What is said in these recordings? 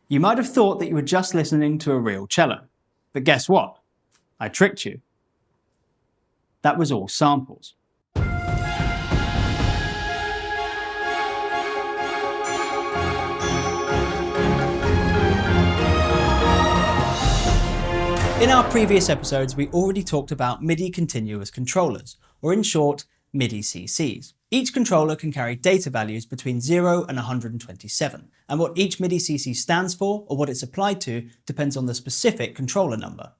You might have thought that you were just listening to a real cello, but guess what? I tricked you. That was all samples. In our previous episodes, we already talked about MIDI continuous controllers, or in short, MIDI CCs. Each controller can carry data values between 0 and 127, and what each MIDI CC stands for, or what it's applied to, depends on the specific controller number.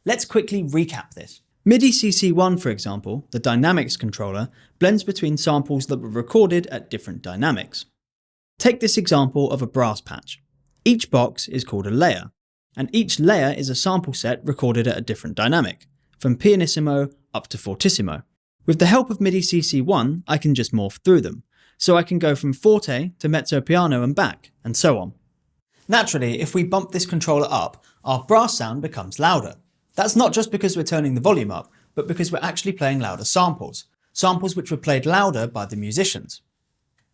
Let's quickly recap this. MIDI CC1, for example, the dynamics controller, blends between samples that were recorded at different dynamics. Take this example of a brass patch. Each box is called a layer, and each layer is a sample set recorded at a different dynamic, from pianissimo up to fortissimo. With the help of MIDI CC1, I can just morph through them, so I can go from forte to mezzo piano and back, and so on. Naturally, if we bump this controller up, our brass sound becomes louder. That's not just because we're turning the volume up, but because we're actually playing louder samples which were played louder by the musicians.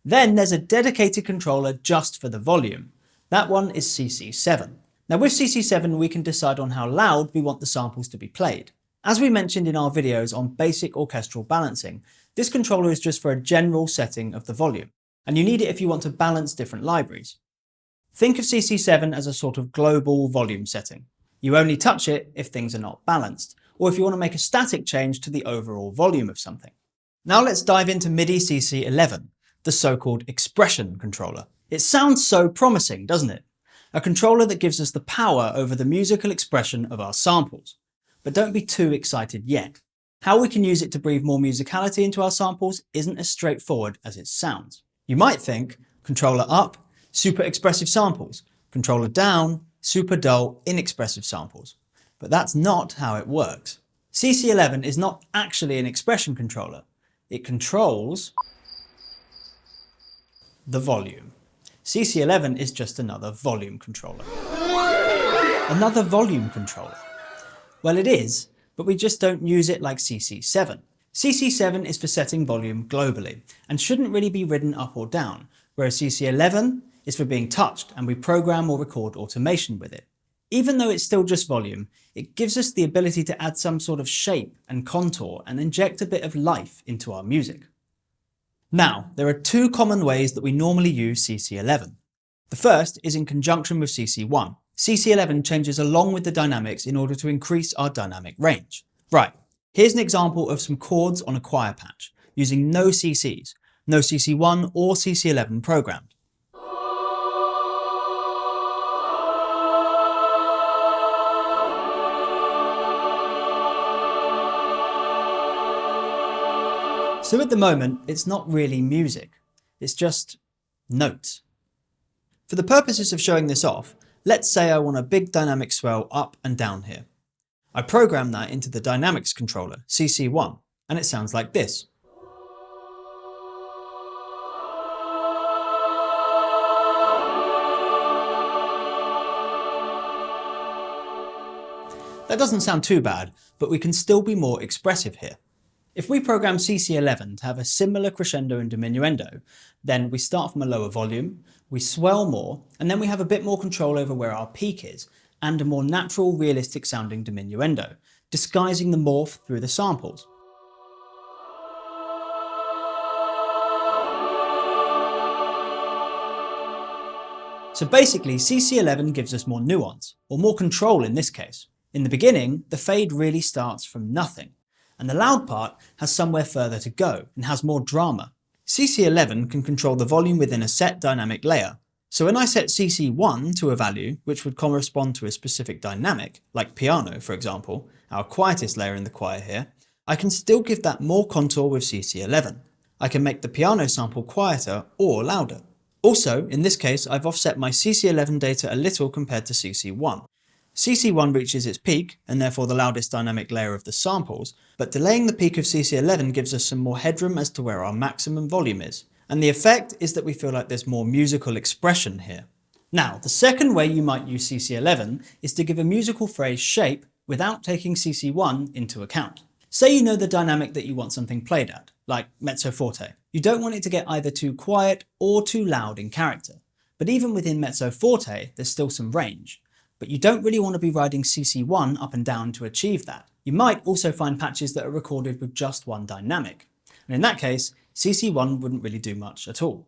Then there's a dedicated controller just for the volume. That one is CC7. Now with CC7 we can decide on how loud we want the samples to be played. As we mentioned in our videos on basic orchestral balancing, this controller is just for a general setting of the volume, and you need it if you want to balance different libraries. Think of CC7 as a sort of global volume setting. You only touch it if things are not balanced, or if you want to make a static change to the overall volume of something. Now let's dive into MIDI CC11, the so-called expression controller. It sounds so promising, doesn't it? A controller that gives us the power over the musical expression of our samples. But don't be too excited yet. How we can use it to breathe more musicality into our samples isn't as straightforward as it sounds. You might think, controller up, super expressive samples, controller down, super dull, inexpressive samples. But that's not how it works. CC11 is not actually an expression controller. It controls the volume. CC11 is just another volume controller. Another volume controller. Well, it is, but we just don't use it like CC7. CC7 is for setting volume globally and shouldn't really be ridden up or down, whereas CC11 is for being touched and we program or record automation with it. Even though it's still just volume, it gives us the ability to add some sort of shape and contour and inject a bit of life into our music. Now, there are two common ways that we normally use CC11. The first is in conjunction with CC1. CC11 changes along with the dynamics in order to increase our dynamic range. Right, here's an example of some chords on a choir patch, using no CCs, no CC1 or CC11 programmed. So at the moment, it's not really music, it's just notes. For the purposes of showing this off, let's say I want a big dynamic swell up and down here. I program that into the dynamics controller, CC1, and it sounds like this. That doesn't sound too bad, but we can still be more expressive here. If we program CC11 to have a similar crescendo and diminuendo, then we start from a lower volume, we swell more, and then we have a bit more control over where our peak is, and a more natural, realistic sounding diminuendo, disguising the morph through the samples. So basically, CC11 gives us more nuance, or more control in this case. In the beginning, the fade really starts from nothing, and the loud part has somewhere further to go and has more drama. CC11 can control the volume within a set dynamic layer. So when I set CC1 to a value which would correspond to a specific dynamic, like piano for example, our quietest layer in the choir here, I can still give that more contour with CC11. I can make the piano sample quieter or louder. Also, in this case, I've offset my CC11 data a little compared to CC1. CC1 reaches its peak, and therefore the loudest dynamic layer of the samples, but delaying the peak of CC11 gives us some more headroom as to where our maximum volume is. And the effect is that we feel like there's more musical expression here. Now, the second way you might use CC11 is to give a musical phrase shape without taking CC1 into account. Say you know the dynamic that you want something played at, like mezzo forte. You don't want it to get either too quiet or too loud in character. But even within mezzo forte, there's still some range. But you don't really want to be riding CC1 up and down to achieve that. You might also find patches that are recorded with just one dynamic. And in that case, CC1 wouldn't really do much at all.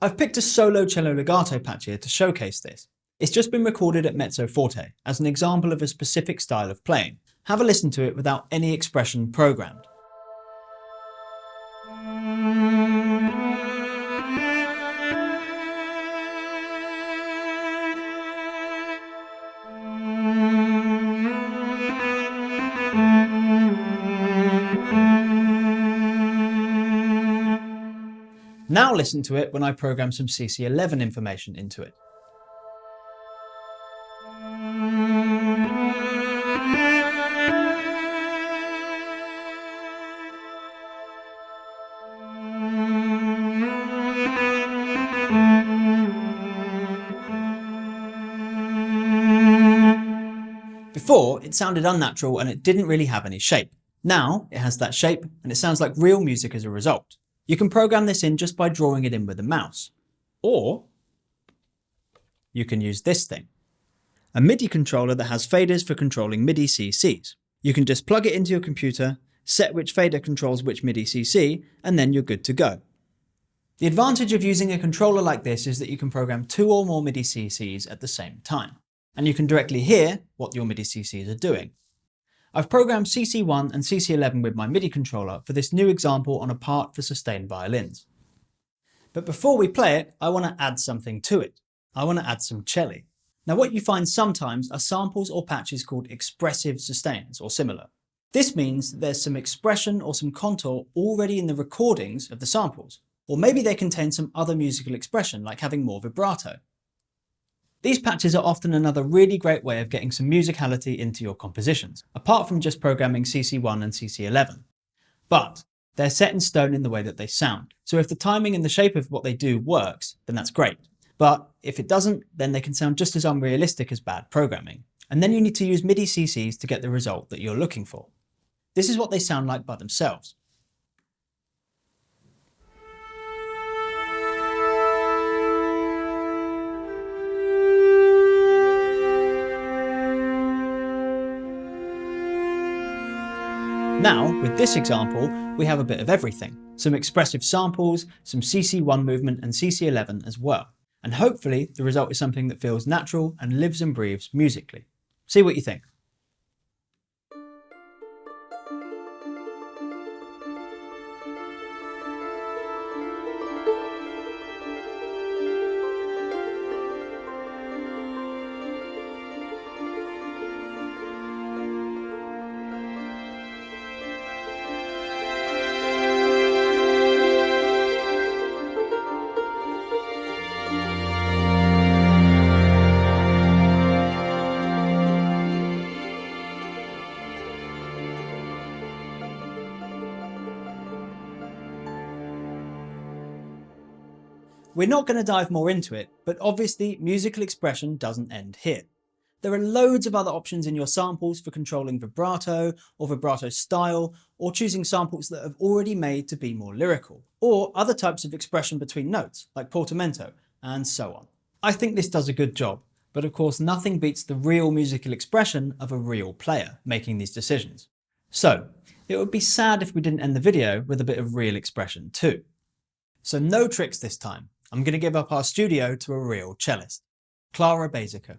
I've picked a solo cello legato patch here to showcase this. It's just been recorded at mezzo forte as an example of a specific style of playing. Have a listen to it without any expression programmed. Now listen to it when I program some CC11 information into it. Before, it sounded unnatural and it didn't really have any shape. Now, it has that shape and it sounds like real music as a result. You can program this in just by drawing it in with a mouse. Or you can use this thing. A MIDI controller that has faders for controlling MIDI CCs. You can just plug it into your computer, set which fader controls which MIDI CC, and then you're good to go. The advantage of using a controller like this is that you can program 2 or more MIDI CCs at the same time. And you can directly hear what your MIDI CCs are doing. I've programmed CC1 and CC11 with my MIDI controller for this new example on a part for sustained violins. But before we play it, I want to add something to it. I want to add some cello. Now what you find sometimes are samples or patches called expressive sustains or similar. This means that there's some expression or some contour already in the recordings of the samples. Or maybe they contain some other musical expression like having more vibrato. These patches are often another really great way of getting some musicality into your compositions, apart from just programming CC1 and CC11. But they're set in stone in the way that they sound, so if the timing and the shape of what they do works, then that's great. But if it doesn't, then they can sound just as unrealistic as bad programming. And then you need to use MIDI CCs to get the result that you're looking for. This is what they sound like by themselves. Now, with this example, we have a bit of everything. Some expressive samples, some CC1 movement and CC11 as well. And hopefully the result is something that feels natural and lives and breathes musically. See what you think. We're not going to dive more into it, but obviously musical expression doesn't end here. There are loads of other options in your samples for controlling vibrato or vibrato style, or choosing samples that have already made to be more lyrical, or other types of expression between notes, like portamento, and so on. I think this does a good job, but of course nothing beats the real musical expression of a real player making these decisions. So, it would be sad if we didn't end the video with a bit of real expression too. So no tricks this time. I'm going to give up our studio to a real cellist, Clara Baesecke.